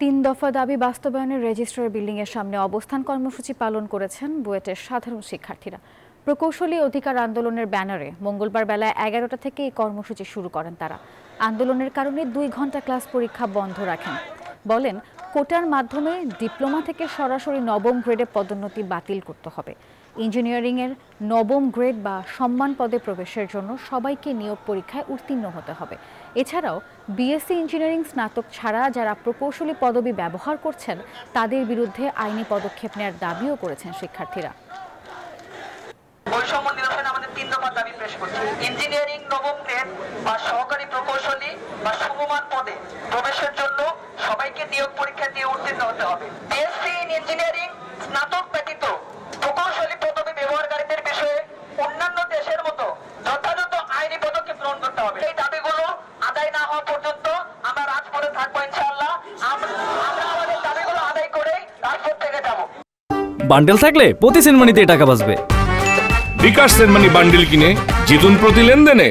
তিন দফা দাবি বাস্তবায়নের রেজিস্ট্রার বিল্ডিংয়ের সামনে অবস্থান কর্মসূচি পালন করেছেন বুয়েটের সাধারণ শিক্ষার্থীরা। প্রকৌশলী অধিকার আন্দোলনের ব্যানারে মঙ্গলবার বেলা 11টা থেকে এই কর্মসূচি শুরু করেন তারা। আন্দোলনের কারণে 2 ঘন্টা ক্লাস পরীক্ষা বন্ধ রাখেন। বলেন, কোটার মাধ্যমে ডিপ্লোমা থেকে সরাসরি নবম গ্রেডে পদোন্নতি বাতিল করতে হবে। ইঞ্জিনিয়ারিংয়ের নবম গ্রেড বা সম্মান পদে প্রবেশের জন্য সবাইকে নিয়োগ পরীক্ষায় উত্তীর্ণ হতে হবে। এছাড়াও বিএসসি ইঞ্জিনিয়ারিং স্নাতক ছাড়া যারা প্রকৌশলী পদবি ব্যবহার করছেন তাদের বিরুদ্ধে আইনি পদক্ষেপ নেওয়ার দাবিও করেছেন শিক্ষার্থীরা। বৈষম্য নিরসনে আমাদের 3 দফা দাবি পেশ করছি। ইঞ্জিনিয়ারিং নবম গ্রেড বা সহকারী প্রকৌশলী বা সমমান পদে প্রবেশের জন্য সবাইকে নিয়োগ পরীক্ষা দিয়ে উত্তীর্ণ হতে হবে। বিএসসি ইন ইঞ্জিনিয়ারিং স্নাতক ব্যতীত প্রকৌশলী পদবি ব্যবহারকারীদের বিষয়ে অন্যান্য দেশের মতো যথাযথ আইনি পদক্ষেপ গ্রহণ করতে হবে। এই দাবিগুলো আদায় না হওয়া পর্যন্ত আমরা রাজপথে থাকবো ইনশাআল্লাহ। আমরা আমাদের দাবিগুলো আদায় করে রাজপথ থেকে যাব। বান্ডেল থাকলে প্রতি সেনমানিতে টাকা বাঁচবে। বিকাশ সেনমানি বান্ডেল কিনে জিতুন প্রতি লেনদেনে।